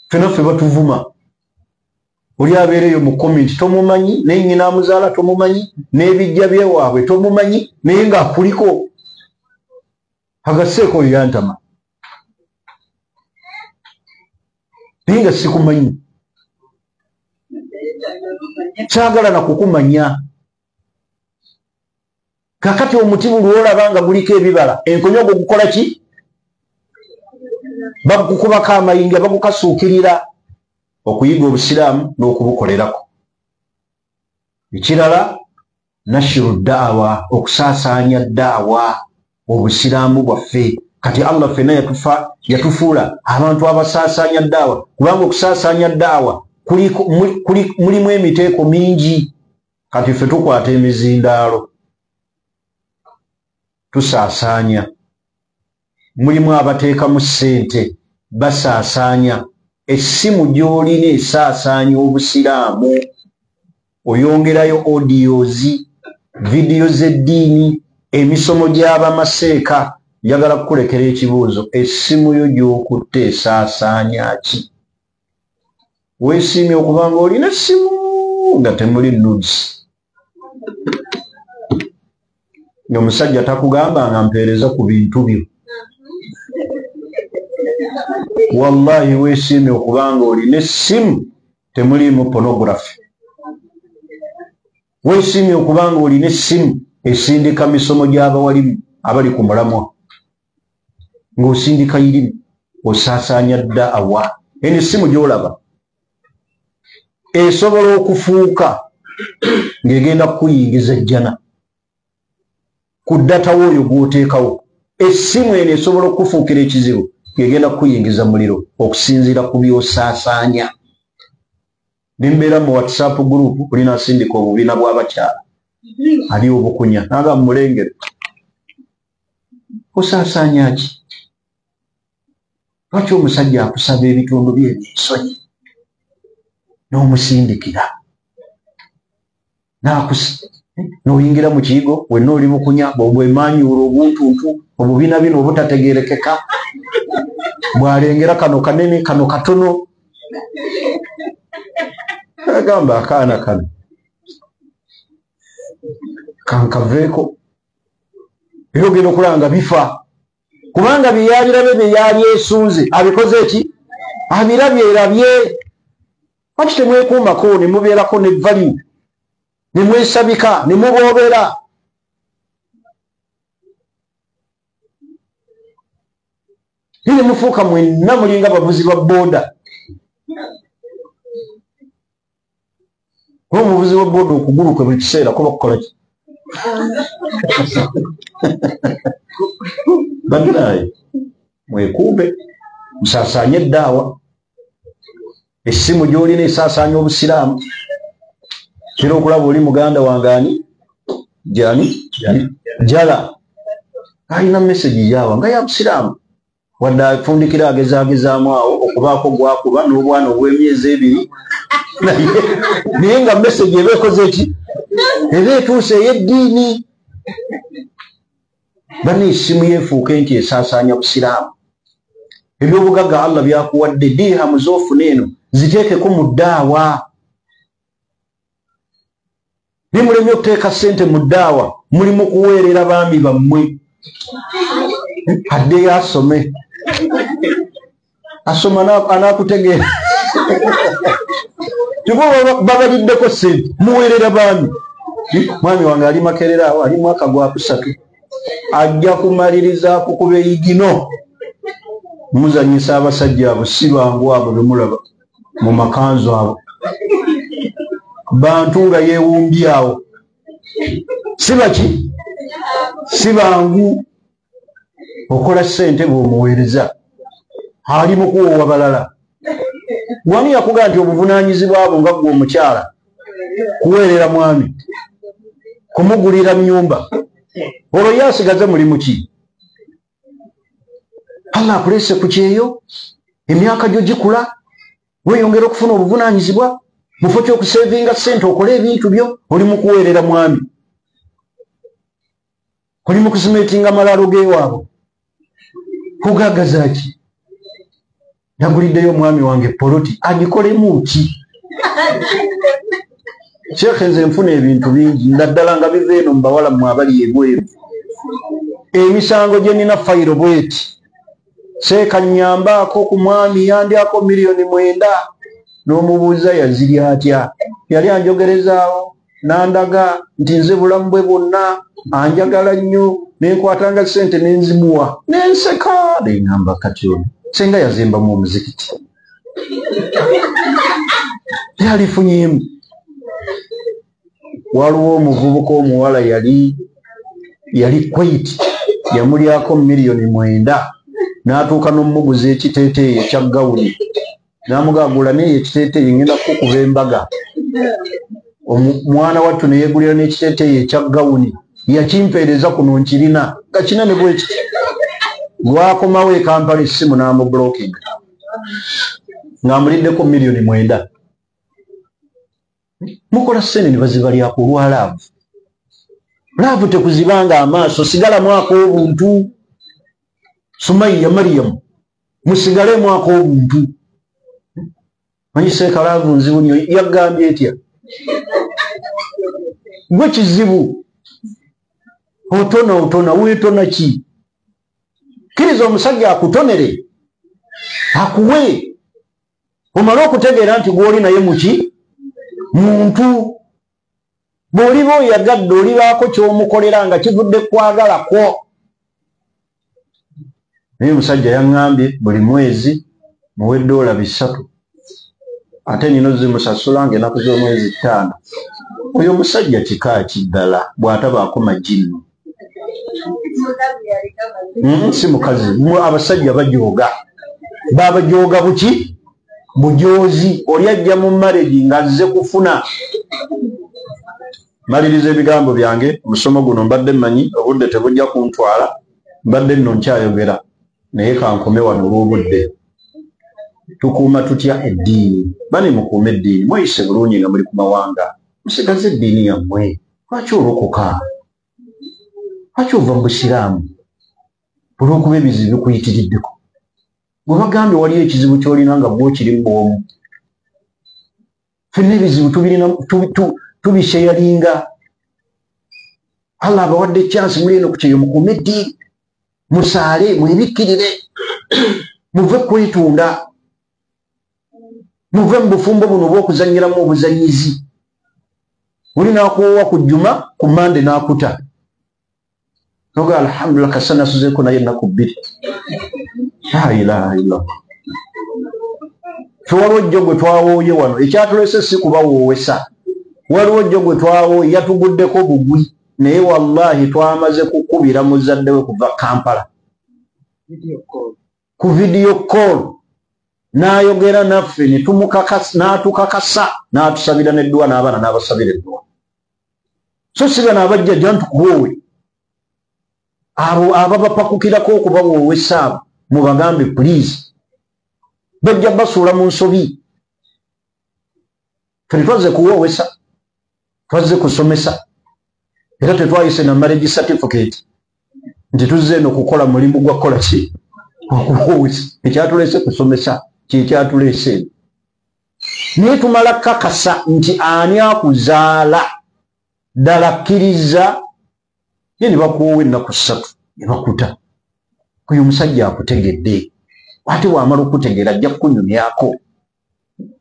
fenaffe batuvuma oli abeereyo mu comment tomumanyi n'ennyina amuzaala tomumanyi n'ebijja byewaabwe tomumanyi naye ng'akuliko agaseeko oyo yantama naye nga sikumanyi kyagala nakukumanya kakati omuti buli olaba nga guliko ebibala enkonyogo gukola ki bagukubako amayinja bagukasuukirira okuyiga obusiraamu n'okubukolerako ekirala nashiru daawa okusaasaanya daawa obusiraamu bwaffe kati Allah fena yatufuula abantu abasaasaanya daawa kubanga okusaasaanya daawa mulimu emiteeko mingi kati ffe tukwata emizindaalo tusaasaanya mulimu abateekamu ssente basaasaanya essimu gy'olina esaasaanya obusiraamu oyongerayo odiozi vidiyo z'eddiini emisomo gy'abamaseeka njagala kukulekera ekibuuzo essimu yo gy'okutte esaasaanya ki weesiimye okuba nga olina essimu nga temuli nudes omusajja takugamba nga mpeereza ku bintu byo wallahi weesiimye okuba nga olina essimu temuliimu pornography weesiimye okuba nga olina essimu esindika misomo gy'abawalimu abali ku mulamwa ng'osindika irimu osaasaanya daawa eno essimu gy'olaba esobola okufuuka ng'egenda kukuyingiza ejjana ku ddata w'oyo gw'oteekawo essimu eno esobola okufuukira ekizibu ng'egenda kukuyingiza muliro okusinziira ku by'osaasaanya nimbeera mu WhatsApp group olina asindika obubiina bw'abakyala ali obukunya naga mulengere osaasaanya ki lwaki omusajja akusaba ebitundu by'ensonyi n'omusindikira n'oyingira mu kiyigo wenna oli bukunya bwemanyuula obuntuntu obubiina bino obutategeerekeka bw'alengera kano kanene kano katono agamba akaana kano kankaveeko era ogenda okulanga bifa kubanga byeyabirabe byeyali esunze abikoze eki abirabye lwaki temwekuumako ne mubeerako ne value ne mwesabika ne muboobera ne mufuuka mwenna mulinga abavuzi ba booda omuvuzi wa booda okuguluka buli kiseera kuba kukola ki Banaye mwekuube musasanye eddaawa. Essimu gy'olina esaasaanya obusiraamu. Kira okulaba oli muganda wange Jala alina meseji yawa nga ya busiraamu wadde afundikira agezaagezaamu awo okubaako gwakuba n'obwana obw'emyezi 2 naye nga meseji eba ekoze ki eba etuuse ey'eddiini. Bana essimu yeefuuke nti esaasaanya busiraamu. Ebyobugagga Allah byakuwadde dirhamu z'ofuna eno ziteekeko mu ddaawa. Nimulemye okuteeka ssente mu ddaawa mulimu kuweerera baami bammwe. Addeyo asome. Asoma anaakutegeera. Tubo babaliddeko ssente muweerera baami. Mwami wange ali Makerera awo ali mwaka gwa 3 ajja kumaliriza kukuba eyigino. Muzanyisa abasajja abo si bangu abo bemulaba mu makanzu abo. Bantu nga yeewumbye awo. Sibaki? Si bangu. Okola ssente bw'omuweereza. Ali mu kuwoowa balala. Wani yakugaa nti obuvunaanyizibwa abo nga gwe omukyala kuweerera mwami, kumugulira nnyumba. Olwo ye asigaze mulimu ki? Allah akulese ku kyeyo, emyaka gyo gikula, weeyongera okufuna obuvunaanyizibwa, mufo ky'okuseevinga ssente okole ebintu byo, oli mu kuweerera mwami. Oli mu kusimeetinga malaalo g'ewaabwe. Kugaagaza ki? Yaguliddeyo omwami wange poloti agikolemu ki? Sheekhe nze nfuna ebintu bingi naddala nga biva eno mu bawala mmwe abali ebweru. Emisango gye nnina fayiro bweti. Seeka nnyambaako ku mwami yandyako $9,000,000 n'omubuuza yazirya atya. Yali anjogerezaawo n'andaga nti nze bulamu bwe bwonna anjagala nnyo n'enkwatanga ssente n'enzimuwa. N'enseka n'eŋŋamba kati ono senga yazimbamu omuzikiti. Yalifunyemu. Waliwo omuvubuka omuwala yali kwiti yamulyako $9,000,000 n'atuuka n'omuguza ekiteeteeyi ekya gawuni n'amugagula naye ekiteeteeyi ngenda kukuba embaga. Omwana wattu ne yeegulira n'ekiteeteeyi ekya gawuni yakimpeereza kuno nkirina nga kinene bwe kiti. Lwakomawo e Kampala essimu n'amubulookinga ng'amuliddeko $9,000,000. Mukola ssente ne bazibalyako olwa laavu. Laavu tekuzibanga amaaso, sigala mwaka obuntu. Sumaiya Mariyamu musigale mwaka obuntu. Manyi Seeka laavu nzibu nnyo yagambye etya? Gwe kizibu otona weetona ki? Kkiriza omusajja akutonere akuwe omale okutegeera nti gw'oli naye muki muntu. Bw'oliba oyagadde olibaako ky'omukolera nga kivudde kwagala kwo. Naye omusajja yaŋŋambye buli mwezi muwe $3 ate nino zimusasula ng'ennaku z'omwezi 5. Oyo omusajja kika kiddala bw'atabaako majinno. Si mukazi, abasajja bajooga. Babajooga buki? Bujoozi. Oli ajja mu marriage ng'azze kufuna. Maliriza ebigambo byange, omusomo guno mbadde mmanyi obudde tebujja kuntwala, mbadde nno nkyayogera naye kankome wano olw'obudde. Tukuuma tutya eddiini? Bane mukuume eddiini, mweyise bulungi nga muli ku mawanga. Musigaze eddiini yammwe. Lwaki olokoka? Lwaki ova mu busiraamu? Olw'okuba ebizibu bikuyitiriddeko. Bwe bagambye waliyo ekizibu ky'olina nga bw'okiri bw'omu. Ffenna ebizibu tubisheyalinga. Allah abawadde chance muli eno ku kyeyo mukuume eddiini. Musaale, mwebikkirire. Muve kwetunda. Muve mu bufumbo buno bw'okuzannyiramu obuzanyizi. Oli n'akuwoowa ku Jjuma, ku Mande n'akuta. Noga alhamdulillah kasana suzeeko naye ennaku 2. La ilaha illallah. Waliwo jjo gwe twawooye wano. Ekyatulese si kubawoowesa. Waliwo jjo gwe twawooye yatuguddeko bugwi. Naye wallahi twamaze kukubira muzadde we kuva Kampala. ku video call n'ayogera naffe n'atukakasa n'atusabira n'eddwa n'abaana n'abasabira eddwa. So siga n'abajja jantu kuwowe abo ababapakukirako okubawoowesa abo mubagambe please bajja basuula mu nsobi. Ffe twaze kuwoowesa, twaze kusomesa era tetwayise na marriage certificate nti tuzze eno kukola mulimu gwa kola ki okuwoowesa. Ekyatuleese kusomesa kyekyatuleese naye tumala kakasa nti ani akuzaala ddala kkiriza ye ne bakuwoowa ennaku 3 ne bakuta oyo omusajja akutegedde ate wamala okutegeera ajja kukunyumyako.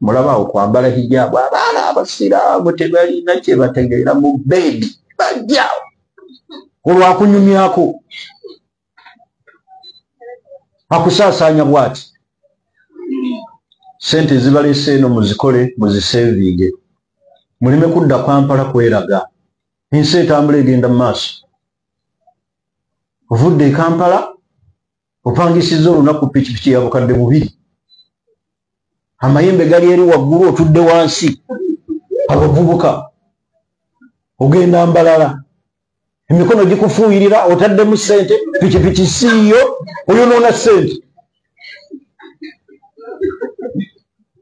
Mulaba awo kwambala hijaabu abaana abasiraamu tebalina kye bategeera mu beedi bajja olwakunyumyako akusaasaanya bw'ati. Sente ezibaleese eno muzikole muzisevinge muleme kudda Kampala kweraga. Ensi etambula egenda mu maaso. Ovudde e Kampala opangisizza olunaku pikipiki ya bukadde 2 amayembe gali eri waggulu otudde wansi abavubuka ogenda Mbalala emikono gikufuuyirira otaddemu ssente pikipiki siiyo oyonoona ssente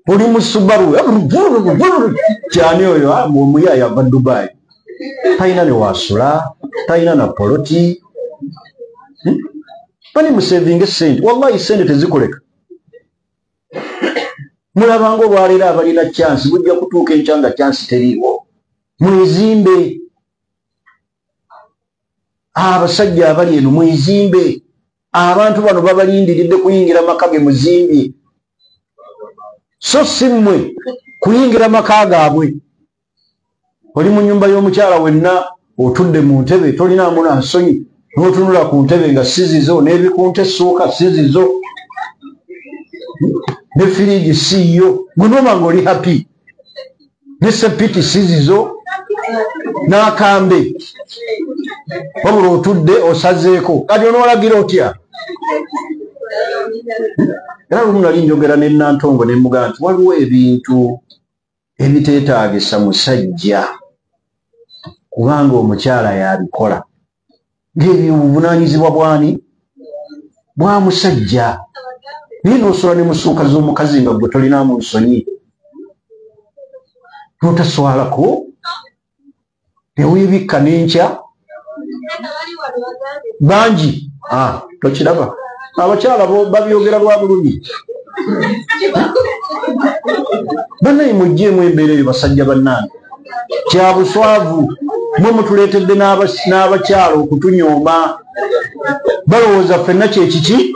oli mu Subaru kyani oyo omuyaya ava Dubai talina ne wasula talina na poloti bani musevinge ssente wallahi ssente tezikoleka. Mulabanga olwaleero abalina chance bujja kutuuka enkyanga chance teriiwo mwezimbe. Abasajja abali eno mwezimbe. Abantu bano babalindiridde kuyingira maka ge muzimbye so si mmwe kuyingira maka gaabwe. Oli mu nnyumba y'omukyala wenna otudde mu ntebe tolinaamu na nsonyi n'otunula ku ntebe nga sizizo n'ebikunta essuuka sizizo ne firiji siiyo gwe nooma ng'oli happy ne sepiti sizizo n'akambe wabula otudde osazeeko kati onoolagira otya. Era lumu nali njogera ne Nantongo ne mugamba nti waliwo ebintu ebiteetaagisa musajja kubanga omukyala yabikola ng'ebyo obuvunaanyizibwa bwani bwa musajja. Naye n'osula ne musuuka z'omukazi nga gwe tolinaamu nsonyi n'otaswalako neweebikka n'enkya bangi tokiraba abakyala babyogera lwa bulungi. Bannaye mugjeemu embeera eyo basajja bannange kya buswavu mwe mutuleetedde n'abakyala okutunyooma balowooza ffenna kyekiki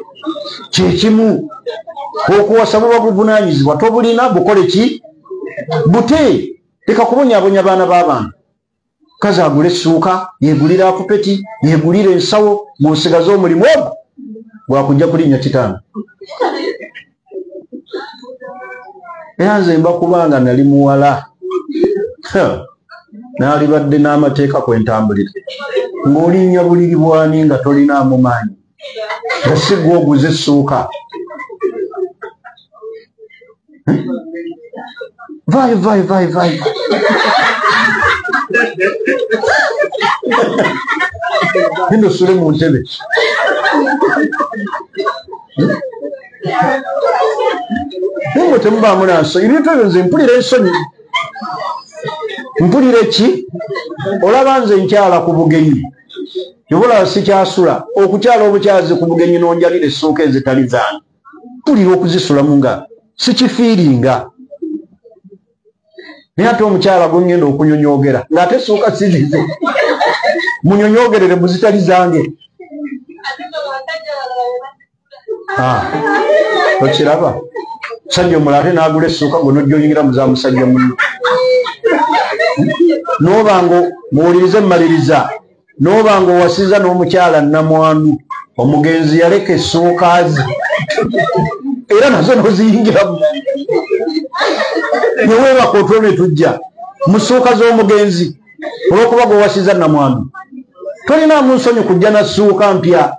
kyekimu. Okuwasa buba buvunaanyizibwa tobulina bukole ki bute. Leka kubonyaabonya baana b'abantu. Kazi agula essuuka yeegulira akupeti yeegulira ensawo ng'osigaze omulimu ogwo gwakujja kulinnya kitanda. Era nze mba kubanga nali muwala n'alibadde n'amateeka kwentambulira ng'olinnya buliri bwani nga tolinaamu maanyi nga si gwe oguze essuuka. Vai. Nino sule mu ntebe. Nimwe temubaamu na nsonyi. Ebintu ebyo nze mpulira ensonyi. Mpulira ki? Olaba nze nkyala ku bugenyi. Yobula sikyasula. Okukyala obukyazi ku bugenyi n'onjalira essuuka ezitali zange. Mpulira okuzisulamu nga sikifiiringa. Naye ate omukyala gwe ngenda okunyonyoogera ng'ate essuuka sizize munyonyogerere muzitali zange. Okiraba musajja omulala ate n'agula essuuka gwe n'ojja oyingira mu za musajja munno. N'oba ng'owulirize mmaliriza n'oba ng'owasiza n'omukyala nnamwandu omugenzi yaleka essuuka ze era nazo n'oziyingiramu neweebaka otwone tujja mu ssuuka z'omugenzi olw'okuba gw'owasiza nnamwandu. Tolinaamu nsonyi kujja na ssuuka mpya